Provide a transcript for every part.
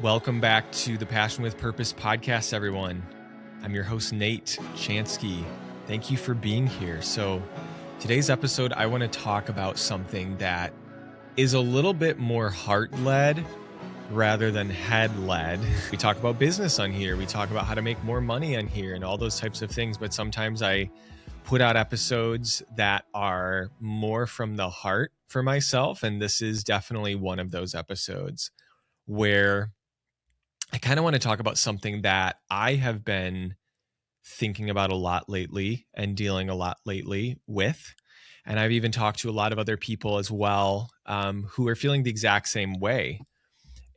Welcome back to the Passion with Purpose podcast, everyone. I'm your host, Nate Chanski. Thank you for being here. So today's episode, I want to talk about something that is a little bit more heart-led rather than head-led. We talk about business on here. We talk about how to make more money on here and all those types of things. But sometimes I put out episodes that are more from the heart for myself. And this is definitely one of those episodes where I kind of want to talk about something that I have been thinking about a lot lately and dealing a lot lately with. And I've even talked to a lot of other people as well who are feeling the exact same way.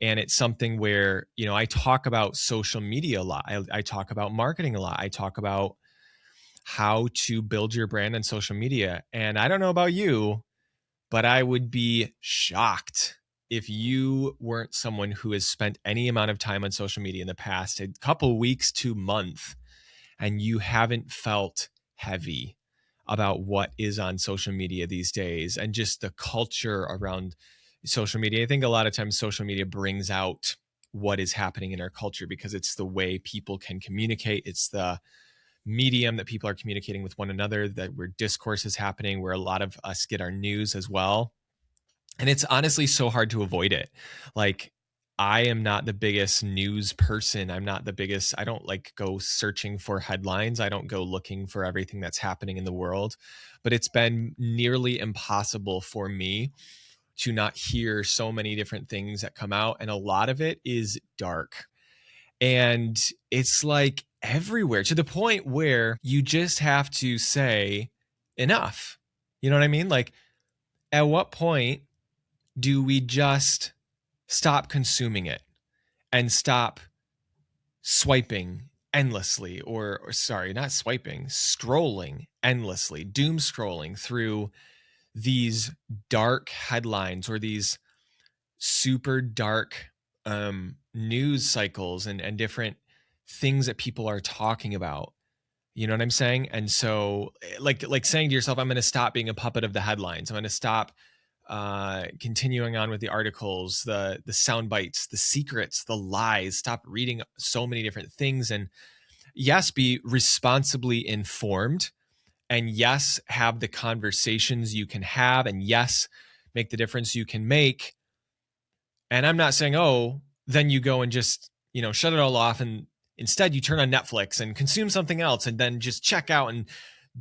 And it's something where, I talk about social media a lot. I talk about marketing a lot. I talk about how to build your brand on social media. And I don't know about you, but I would be shocked if you weren't someone who has spent any amount of time on social media in the past, a couple weeks to month, and you haven't felt heavy about what is on social media these days and just the culture around social media. I think a lot of times social media brings out what is happening in our culture because it's the way people can communicate. It's the medium that people are communicating with one another, that where discourse is happening, where a lot of us get our news as well. And it's honestly so hard to avoid it. Like, I am not the biggest news person. I don't like go searching for headlines. I don't go looking for everything that's happening in the world. But it's been nearly impossible for me to not hear so many different things that come out. And a lot of it is dark. And it's like everywhere to the point where you just have to say enough. You know what I mean? Like, at what point do we just stop consuming it and stop swiping endlessly or sorry, not swiping, scrolling endlessly, doom scrolling through these dark headlines or these super dark news cycles and different things that people are talking about. You know what I'm saying? And so like saying to yourself, I'm going to stop being a puppet of the headlines. I'm going to stop continuing on with the articles, the sound bites, the secrets, the lies, stop reading so many different things. And yes, be responsibly informed. And yes, have the conversations you can have. And yes, make the difference you can make. And I'm not saying, then you go and just, shut it all off. And instead you turn on Netflix and consume something else and then just check out and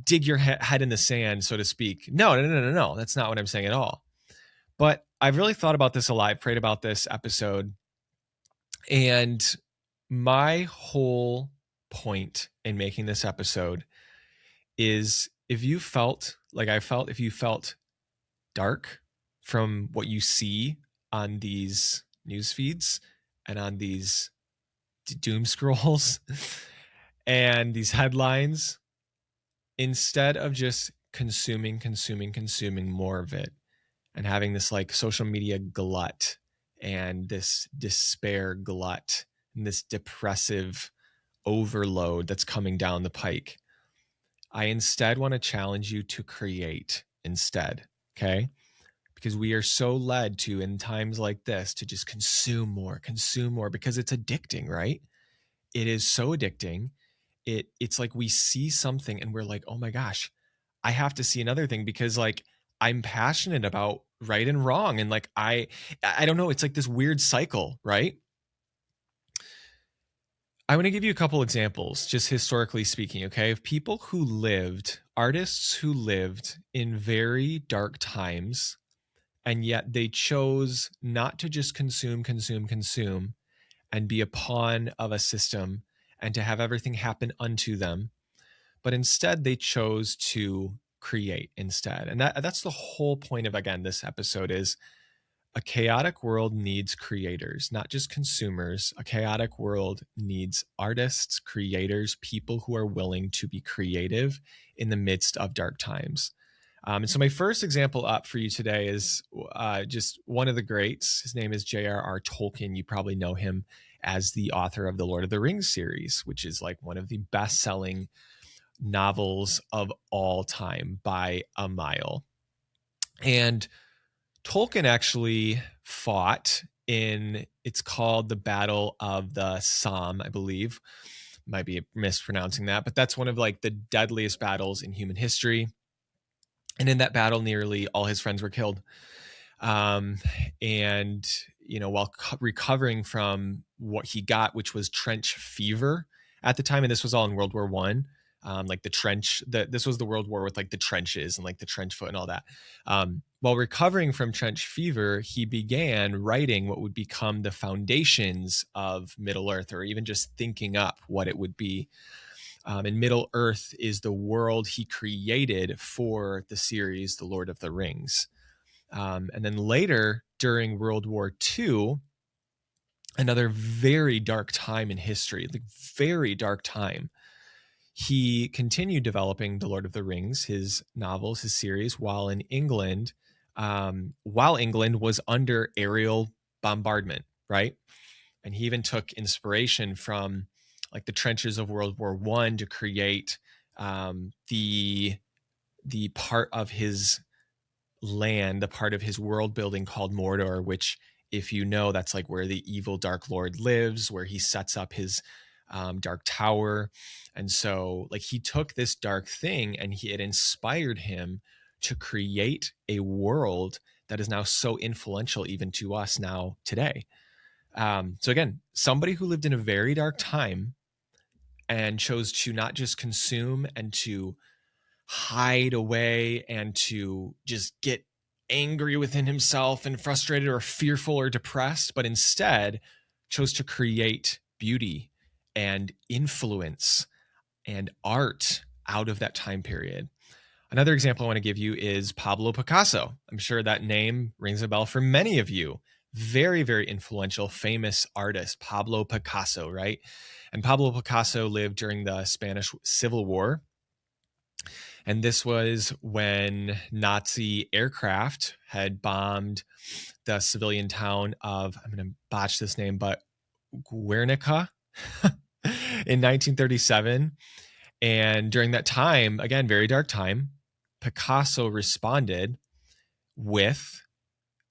dig your head in the sand, so to speak. No. That's not what I'm saying at all. But I've really thought about this a lot. I've prayed about this episode. And my whole point in making this episode is if you felt like I felt, if you felt dark from what you see on these news feeds and on these doom scrolls and these headlines, instead of just consuming more of it and having this like social media glut and this despair glut and this depressive overload that's coming down the pike, I instead want to challenge you to create instead, okay? Because we are so led to, in times like this, to just consume more because it's addicting, right? It is so addicting. It's like we see something and we're like, oh my gosh, I have to see another thing because like I'm passionate about right and wrong. And like, I don't know, it's like this weird cycle, right? I want to give you a couple examples, just historically speaking, okay, of people who lived, artists who lived in very dark times, and yet they chose not to just consume and be a pawn of a system and to have everything happen unto them, but instead they chose to create instead. And that's the whole point of, again, this episode is a chaotic world needs creators, not just consumers. A chaotic world needs artists, creators, people who are willing to be creative in the midst of dark times. And so my first example up for you today is just one of the greats. His name is J.R.R. Tolkien. You probably know him as the author of the Lord of the Rings series, which is like one of the best-selling novels of all time by a mile. And Tolkien actually fought it's called the Battle of the Somme, I believe. Might be mispronouncing that, but that's one of like the deadliest battles in human history. And in that battle, nearly all his friends were killed. And while recovering from what he got, which was trench fever at the time, and this was all in World War One. Like this was the World War with like the trenches and like the trench foot and all that. While recovering from trench fever, he began writing what would become the foundations of Middle Earth, or even just thinking up what it would be. And Middle Earth is the world he created for the series The Lord of the Rings. And then later, during World War II, another very dark time in history, like very dark time, he continued developing The Lord of the Rings, his novels, his series, while in England, while England was under aerial bombardment, right? And he even took inspiration from like the trenches of World War I to create the part of his land, the part of his world building called Mordor, which, if you know, that's like where the evil Dark Lord lives, where he sets up his dark tower. And so like he took this dark thing and it inspired him to create a world that is now so influential even to us now today. So again, somebody who lived in a very dark time and chose to not just consume and to hide away and to just get angry within himself and frustrated or fearful or depressed, but instead chose to create beauty and influence and art out of that time period. Another example I want to give you is Pablo Picasso. I'm sure that name rings a bell for many of you. Very, very influential, famous artist, Pablo Picasso, right? And Pablo Picasso lived during the Spanish Civil War. And this was when Nazi aircraft had bombed the civilian town of, I'm going to botch this name, but Guernica in 1937. And during that time, again, very dark time, Picasso responded with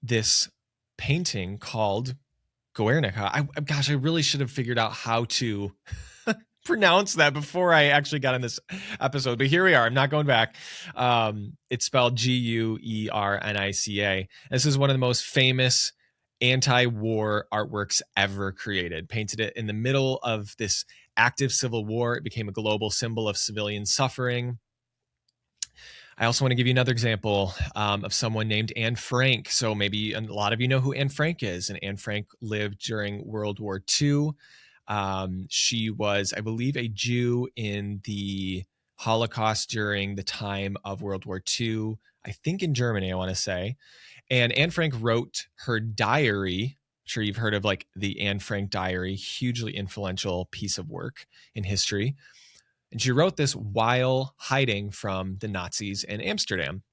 this painting called Guernica. I really should have figured out how to pronounce that before I actually got on this episode, but here we are. I'm not going back. It's spelled Guernica. This is one of the most famous anti-war artworks ever created. Painted it in the middle of this active civil war. It became a global symbol of civilian suffering. I also want to give you another example of someone named Anne Frank. So maybe a lot of you know who Anne Frank is. And Anne Frank lived during World War II. She was, I believe, a Jew in the Holocaust during the time of World War II, I think in Germany, I want to say. And Anne Frank wrote her diary. I'm sure you've heard of like the Anne Frank diary, hugely influential piece of work in history. And she wrote this while hiding from the Nazis in Amsterdam.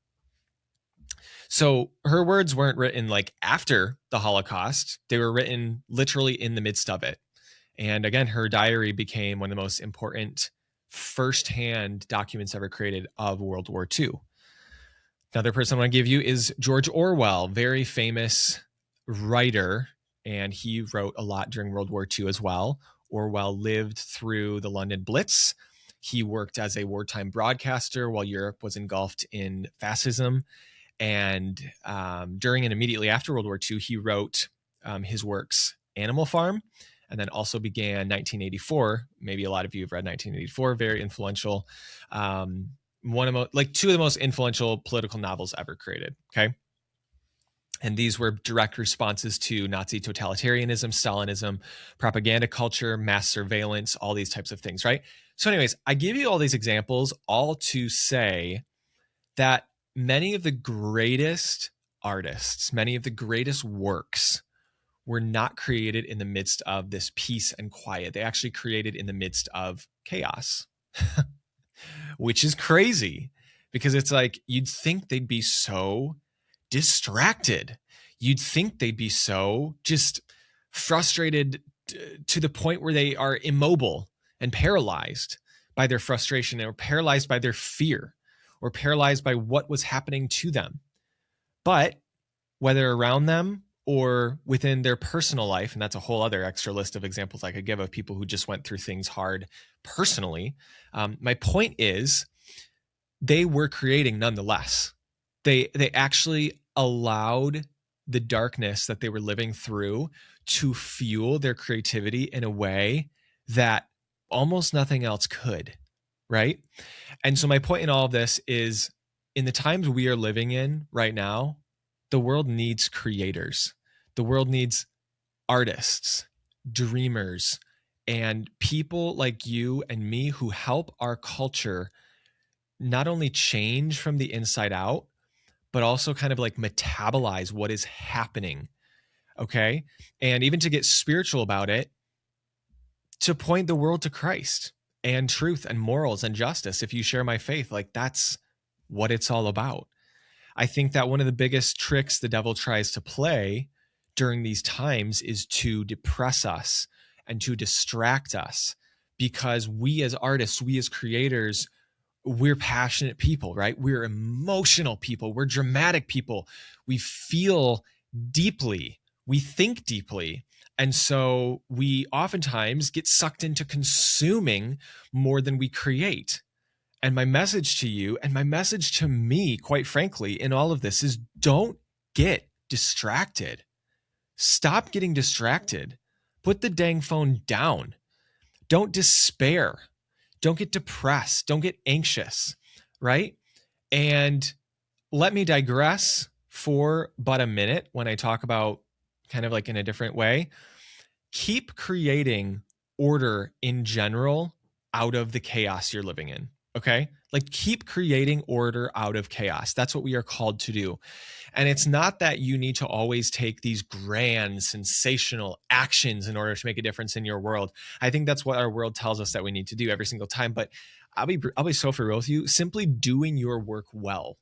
So her words weren't written like after the Holocaust. They were written literally in the midst of it. And again, her diary became one of the most important firsthand documents ever created of World War II. Another person I want to give you is George Orwell, very famous writer, and he wrote a lot during World War II as well. Orwell lived through the London Blitz. He worked as a wartime broadcaster while Europe was engulfed in fascism. And during and immediately after World War II, he wrote his works Animal Farm, and then also began 1984. Maybe a lot of you have read 1984, very influential. Two of the most influential political novels ever created, okay? And these were direct responses to Nazi totalitarianism, Stalinism, propaganda culture, mass surveillance, all these types of things, right? So anyways, I give you all these examples all to say that many of the greatest artists, many of the greatest works were not created in the midst of this peace and quiet. They actually created in the midst of chaos, which is crazy because it's like you'd think they'd be so distracted. You'd think they'd be so just frustrated to the point where they are immobile and paralyzed by their frustration, or paralyzed by their fear, or paralyzed by what was happening to them. But whether around them or within their personal life. And that's a whole other extra list of examples I could give of people who just went through things hard personally. My point is, they were creating nonetheless. They actually allowed the darkness that they were living through to fuel their creativity in a way that almost nothing else could, right? And so my point in all of this is, in the times we are living in right now, the world needs creators. The world needs artists, dreamers, and people like you and me who help our culture not only change from the inside out, but also kind of like metabolize what is happening. Okay. And even to get spiritual about it, to point the world to Christ and truth and morals and justice. If you share my faith, like that's what it's all about. I think that one of the biggest tricks the devil tries to play during these times is to depress us and to distract us, because we as artists, we as creators, we're passionate people, right? We're emotional people. We're dramatic people. We feel deeply. We think deeply. And so we oftentimes get sucked into consuming more than we create. And my message to you and my message to me, quite frankly, in all of this is, don't get distracted. Stop getting distracted. Put the dang phone down. Don't despair. Don't get depressed. Don't get anxious, right? And let me digress for but a minute when I talk about kind of like in a different way. Keep creating order in general out of the chaos you're living in. Okay. Like keep creating order out of chaos. That's what we are called to do. And it's not that you need to always take these grand, sensational actions in order to make a difference in your world. I think that's what our world tells us that we need to do every single time. But I'll be so for real with you. Simply doing your work well,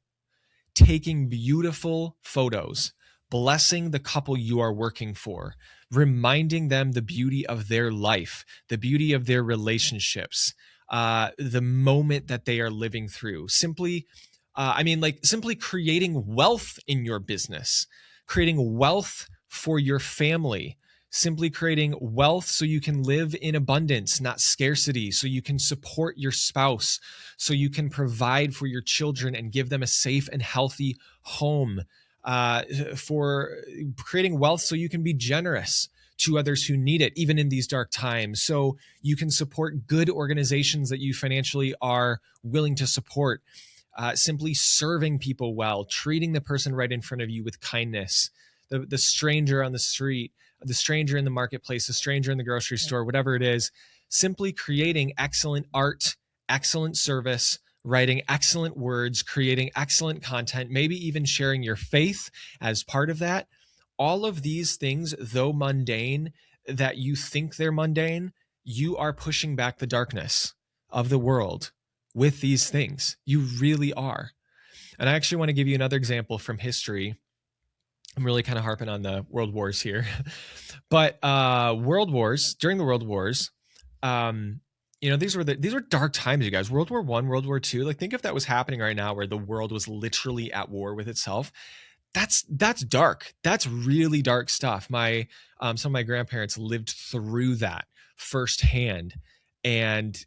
taking beautiful photos, blessing the couple you are working for, reminding them the beauty of their life, the beauty of their relationships, the moment that they are living through. Simply creating wealth in your business, creating wealth for your family, simply creating wealth so you can live in abundance, not scarcity, so you can support your spouse, so you can provide for your children and give them a safe and healthy home, for creating wealth so you can be generous to others who need it, even in these dark times, so you can support good organizations that you financially are willing to support. Simply serving people well, treating the person right in front of you with kindness, the stranger on the street, the stranger in the marketplace, the stranger in the grocery store, whatever it is, simply creating excellent art, excellent service, writing excellent words, creating excellent content, maybe even sharing your faith as part of that. All of these things, though mundane, that you think they're mundane, you are pushing back the darkness of the world with these things. You really are. And I actually want to give you another example from history. I'm really kind of harping on the world wars here. But during the world wars, these were dark times, you guys. World War I, World War II. Like, think if that was happening right now, where the world was literally at war with itself. That's dark. That's really dark stuff. Some of my grandparents lived through that firsthand, and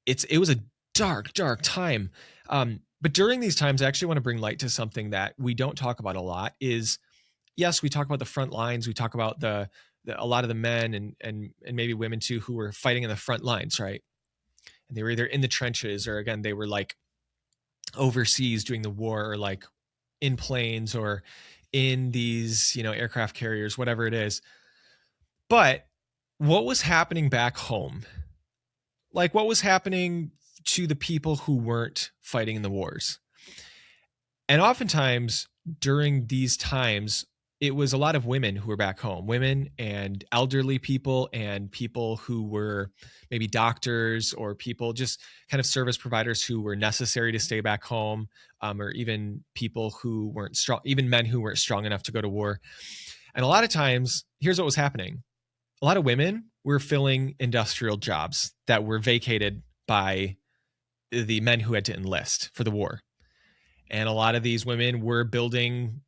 it was a dark time. But during these times, I actually want to bring light to something that we don't talk about a lot. Is, yes, we talk about the front lines. We talk about a lot of the men and maybe women too, who were fighting in the front lines, right? And they were either in the trenches, or again, they were like overseas doing the war, or like in planes, or in these, aircraft carriers, whatever it is. But what was happening back home? Like, what was happening to the people who weren't fighting in the wars? And oftentimes during these times, it was a lot of women who were back home, women and elderly people, and people who were maybe doctors, or people just kind of service providers who were necessary to stay back home, or even people who weren't strong, even men who weren't strong enough to go to war. And a lot of times, here's what was happening. A lot of women were filling industrial jobs that were vacated by the men who had to enlist for the war. And a lot of these women were building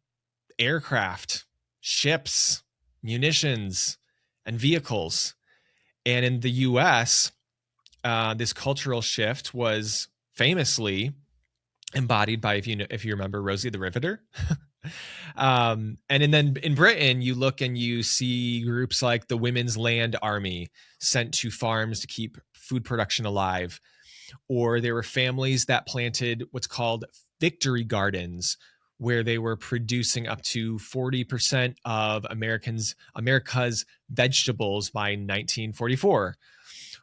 aircraft ships, munitions, and vehicles. And in the US, this cultural shift was famously embodied by, if you remember, Rosie the Riveter. And then in Britain, you look and you see groups like the Women's Land Army sent to farms to keep food production alive. Or there were families that planted what's called victory gardens, where they were producing up to 40% of America's vegetables by 1944.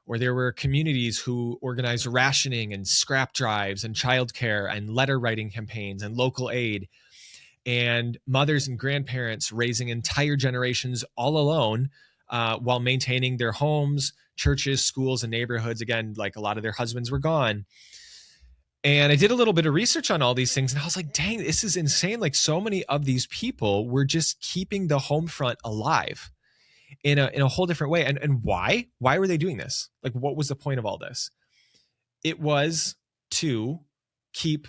Or there were communities who organized rationing and scrap drives and childcare and letter writing campaigns and local aid, and mothers and grandparents raising entire generations all alone while maintaining their homes, churches, schools, and neighborhoods. Again, like a lot of their husbands were gone. And I did a little bit of research on all these things, and I was like, dang, this is insane. Like, so many of these people were just keeping the home front alive in a whole different way. And why? Why were they doing this? Like, what was the point of all this? It was to keep,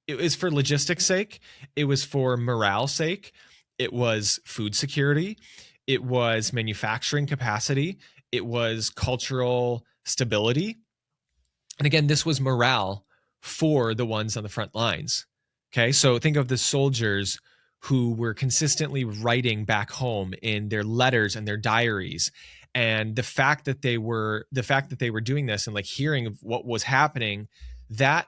it was for logistics sake. It was for morale sake. It was food security. It was manufacturing capacity. It was cultural stability. And again, this was morale for the ones on the front lines. Okay, so think of the soldiers who were consistently writing back home in their letters and their diaries, and the fact that they were doing this and like hearing of what was happening, that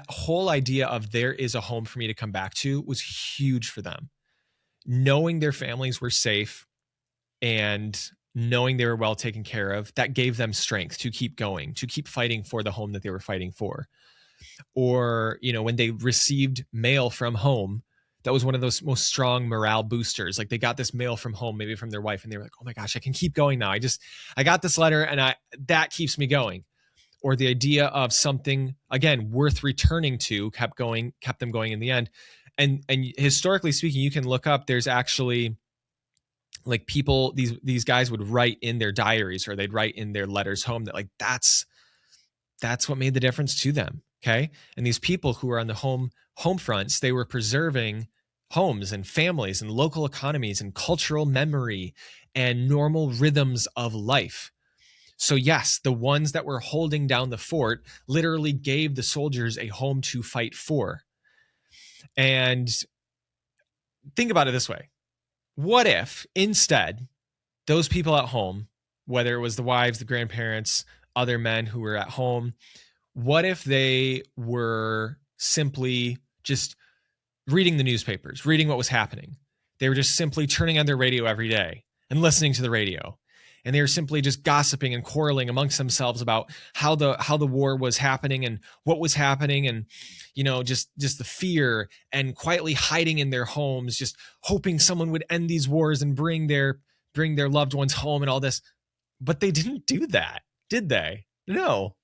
whole idea of there is a home for me to come back to was huge for them. Knowing their families were safe and knowing they were well taken care of, that gave them strength to keep going, to keep fighting for the home that they were fighting for. Or, when they received mail from home, that was one of those most strong morale boosters. Like, they got this mail from home, maybe from their wife, and they were like, oh my gosh, I can keep going now. I got this letter, and that keeps me going. Or the idea of something, again, worth returning to kept them going in the end. And historically speaking, you can look up, there's actually like people, these guys would write in their diaries, or they'd write in their letters home that like that's what made the difference to them. Okay. And these people who were on the home fronts, they were preserving homes and families and local economies and cultural memory and normal rhythms of life. So yes, the ones that were holding down the fort literally gave the soldiers a home to fight for. And think about it this way. What if instead those people at home, whether it was the wives, the grandparents, other men who were at home, what if they were simply just reading the newspapers, reading what was happening? They were just simply turning on their radio every day and listening to the radio. And they were simply just gossiping and quarreling amongst themselves about how the war was happening and what was happening, and just the fear, and quietly hiding in their homes, just hoping someone would end these wars and bring their loved ones home and all this. But they didn't do that, did they? No.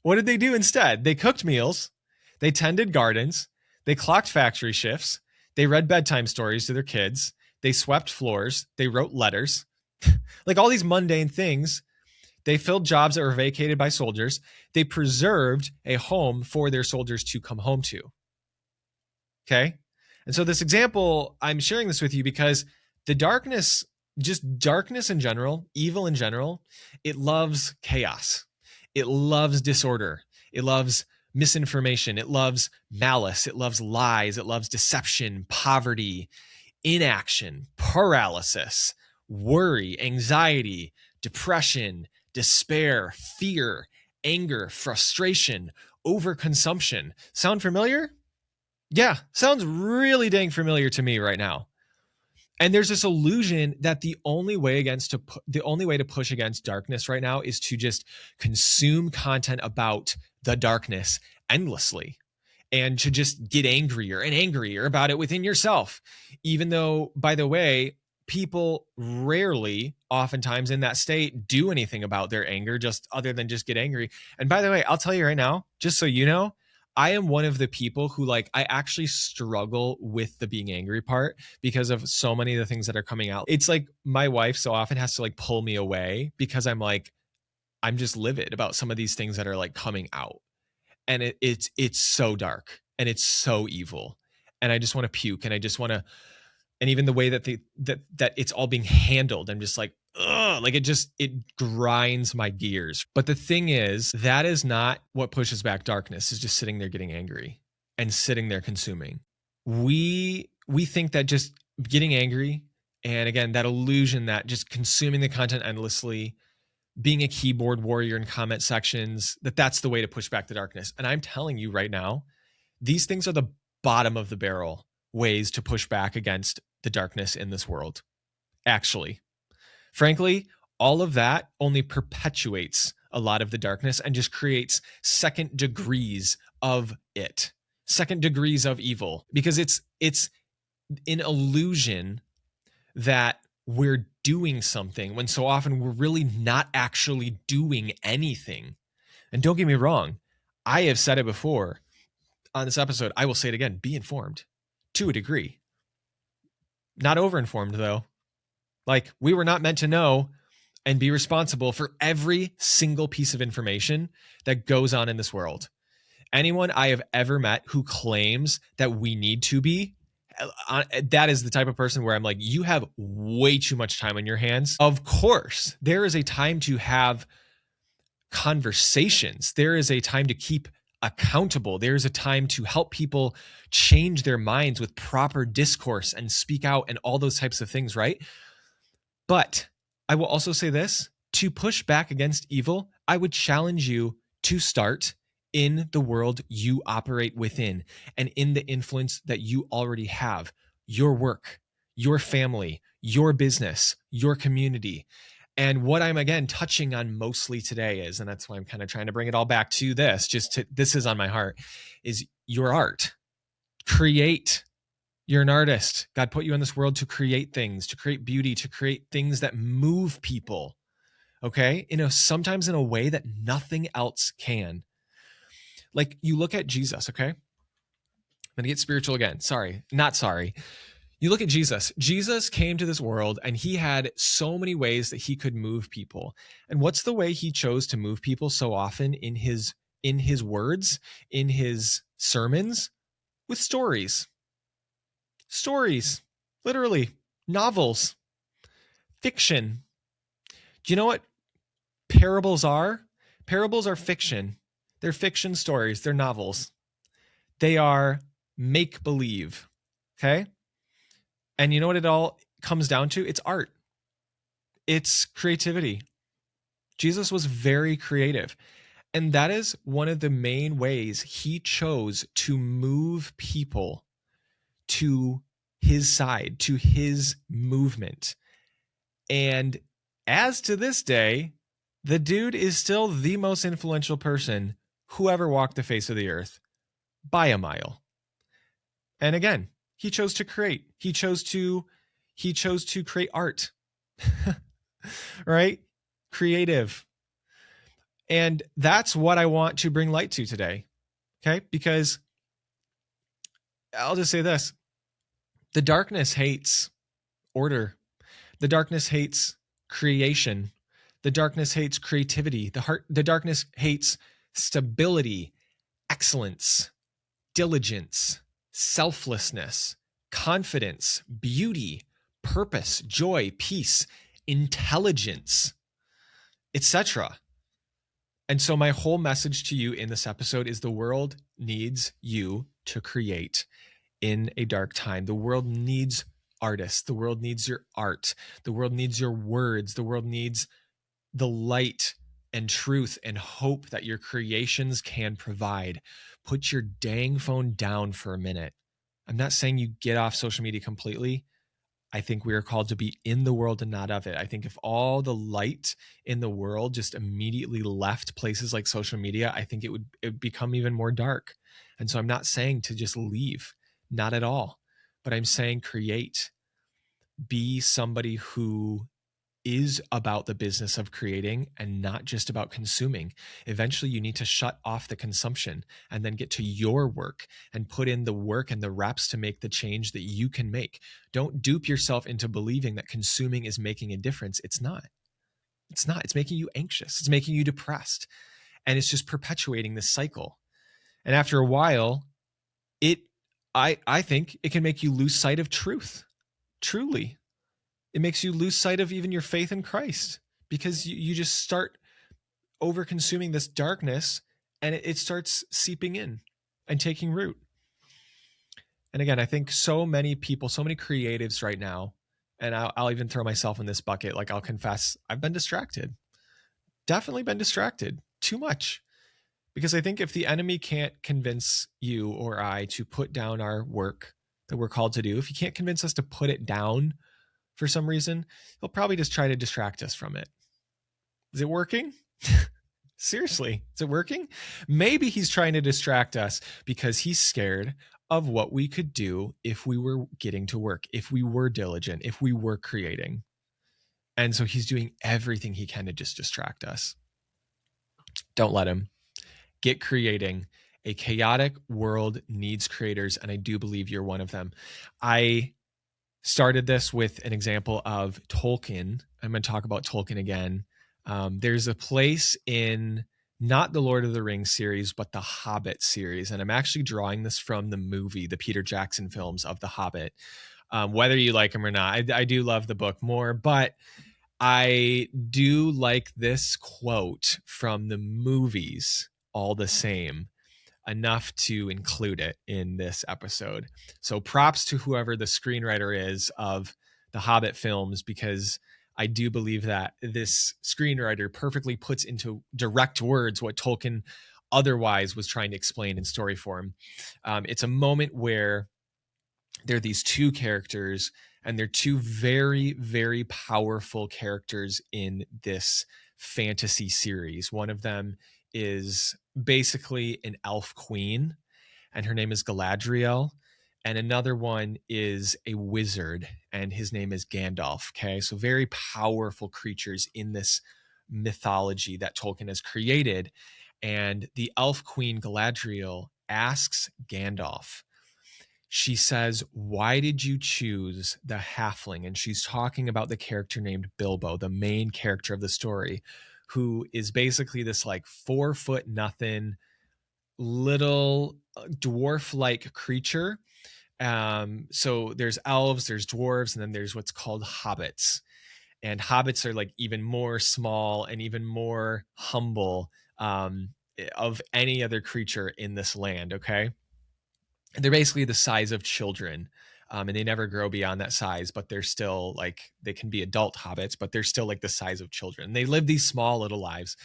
What did they do instead? They cooked meals, they tended gardens, they clocked factory shifts, they read bedtime stories to their kids, they swept floors, they wrote letters. Like all these mundane things. They filled jobs that were vacated by soldiers. They preserved a home for their soldiers to come home to. Okay? And so this example, I'm sharing this with you because the darkness, just darkness in general, evil in general, it loves chaos. It loves disorder. It loves misinformation. It loves malice. It loves lies. It loves deception, poverty, inaction, paralysis, worry, anxiety, depression, despair, fear, anger, frustration, overconsumption. Sound familiar? Yeah, sounds really dang familiar to me right now. And there's this illusion that the only way to push against darkness right now is to just consume content about the darkness endlessly, and to just get angrier and angrier about it within yourself. Even though, by the way, people rarely, oftentimes in that state, do anything about their anger, just other than just get angry. And by the way, I'll tell you right now, just so you know, I am one of the people who I actually struggle with the being angry part because of so many of the things that are coming out. It's like my wife so often has to pull me away because I'm just livid about some of these things that are coming out. And it's so dark and it's so evil. And I just want to puke, and I just want to And even the way that that it's all being handled, I'm just like, ugh, like it grinds my gears. But the thing is, that is not what pushes back darkness, is just sitting there getting angry and sitting there consuming. We think that just getting angry, and again, that illusion that just consuming the content endlessly, being a keyboard warrior in comment sections, that's the way to push back the darkness. And I'm telling you right now, these things are the bottom of the barrel ways to push back against the darkness in this world. Actually, frankly, all of that only perpetuates a lot of the darkness and just creates second degrees of it, second degrees of evil, because it's an illusion that we're doing something when so often we're really not actually doing anything. And don't get me wrong, I have said it before on this episode, I will say it again, be informed to a degree. Not over-informed though. Like, we were not meant to know and be responsible for every single piece of information that goes on in this world. Anyone I have ever met who claims that we need to be, that is the type of person where I'm like, you have way too much time on your hands. Of course, there is a time to have conversations. There is a time to keep accountable. There's a time to help people change their minds with proper discourse and speak out and all those types of things, right? But I will also say this, to push back against evil, I would challenge you to start in the world you operate within and in the influence that you already have, your work, your family, your business, your community. And what I'm, again, touching on mostly today is, and that's why I'm kind of trying to bring it all back to this, this is on my heart, is your art. Create. You're an artist. God put you in this world to create things, to create beauty, to create things that move people. Okay? Sometimes in a way that nothing else can. Like, you look at Jesus, okay? I'm going to get spiritual again. Not sorry. You look at Jesus. Jesus came to this world and he had so many ways that he could move people. And what's the way he chose to move people so often in his words, in his sermons? With stories. Stories, literally, novels, fiction. Do you know what parables are? Parables are fiction. They're fiction stories. They're novels. They are make-believe, okay? And you know what it all comes down to? It's art. It's creativity. Jesus was very creative. And that is one of the main ways he chose to move people to his side, to his movement. And as to this day, the dude is still the most influential person who ever walked the face of the earth by a mile. And again, he chose to create. He chose to create art. Right? Creative. And that's what I want to bring light to today. Okay? Because I'll just say this. The darkness hates order. The darkness hates creation. The darkness hates creativity. The darkness hates stability, excellence, diligence, selflessness, confidence, beauty, purpose, joy, peace, intelligence, etc. And so my whole message to you in this episode is the world needs you to create in a dark time. The world needs artists. The world needs your art. The world needs your words. The world needs the light and truth and hope that your creations can provide. Put your dang phone down for a minute. I'm not saying you get off social media completely. I think we are called to be in the world and not of it. I think if all the light in the world just immediately left places like social media, I think it would become even more dark. And so I'm not saying to just leave, not at all. But I'm saying create. Be somebody who is about the business of creating and not just about consuming. Eventually, you need to shut off the consumption and then get to your work and put in the work and the reps to make the change that you can make. Don't dupe yourself into believing that consuming is making a difference. It's not. It's not. It's making you anxious. It's making you depressed. And it's just perpetuating this cycle. And after a while, I think it can make you lose sight of truth. Truly. It makes you lose sight of even your faith in Christ, because you just start over consuming this darkness, and it starts seeping in and taking root. And again, I think so many people, so many creatives right now, and I'll even throw myself in this bucket. Like, I'll confess, I've been distracted. Definitely been distracted too much. Because I think if the enemy can't convince you or I to put down our work that we're called to do, if he can't convince us to put it down for some reason, he'll probably just try to distract us from it. Is it working? Seriously, is it working? Maybe he's trying to distract us because he's scared of what we could do if we were getting to work, if we were diligent, if we were creating. And so he's doing everything he can to just distract us. Don't let him. Get creating. A chaotic world needs creators, and I do believe you're one of them. I started this with an example of Tolkien. I'm going to talk about Tolkien again. There's a place in not the Lord of the Rings series, but the Hobbit series. And I'm actually drawing this from the movie, the Peter Jackson films of the Hobbit. Whether you like them or not, I do love the book more, but I do like this quote from the movies all the same, enough to include it in this episode. So props to whoever the screenwriter is of the Hobbit films, because I do believe that this screenwriter perfectly puts into direct words what Tolkien otherwise was trying to explain in story form. It's a moment where there are these two characters, and they're two very, very powerful characters in this fantasy series. One of them is basically an elf queen, and her name is Galadriel. And another one is a wizard, and his name is Gandalf. Okay, so very powerful creatures in this mythology that Tolkien has created. And the elf queen Galadriel asks Gandalf, she says, "Why did you choose the halfling?" And she's talking about the character named Bilbo, the main character of the story, who is basically this like 4 foot nothing little dwarf-like creature. So there's elves, there's dwarves, and then there's what's called hobbits. And hobbits are like even more small and even more humble of any other creature in this land. Okay. They're basically the size of children, and they never grow beyond that size, but they're still like, they can be adult hobbits, but they're still like the size of children. They live these small little lives.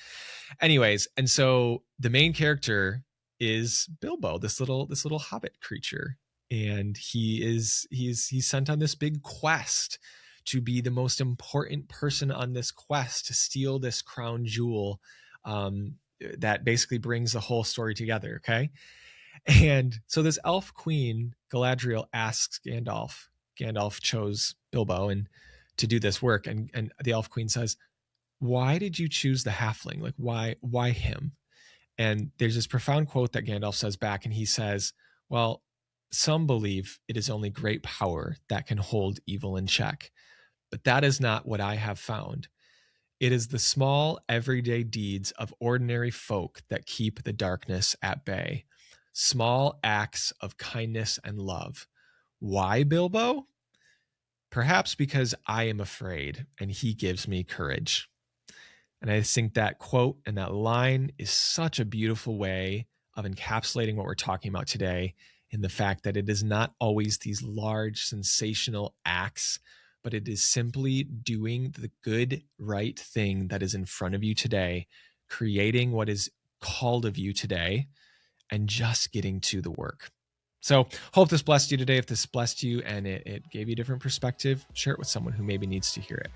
Anyways, and so the main character is Bilbo, this little hobbit creature, and he's sent on this big quest to be the most important person on this quest to steal this crown jewel that basically brings the whole story together. Okay. And so this elf queen, Galadriel, asks Gandalf. Gandalf chose Bilbo and to do this work. And the elf queen says, "Why did you choose the halfling? Like, why him?" And there's this profound quote that Gandalf says back, and he says, "Well, some believe it is only great power that can hold evil in check, but that is not what I have found. It is the small, everyday deeds of ordinary folk that keep the darkness at bay. Small acts of kindness and love. Why, Bilbo? Perhaps because I am afraid and he gives me courage." And I think that quote and that line is such a beautiful way of encapsulating what we're talking about today, in the fact that it is not always these large, sensational acts, but it is simply doing the good, right thing that is in front of you today, creating what is called of you today, and just getting to the work. So hope this blessed you today. If this blessed you and it gave you a different perspective, share it with someone who maybe needs to hear it.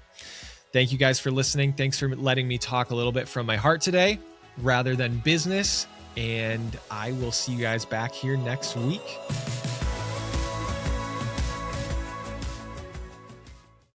Thank you guys for listening. Thanks for letting me talk a little bit from my heart today rather than business. And I will see you guys back here next week.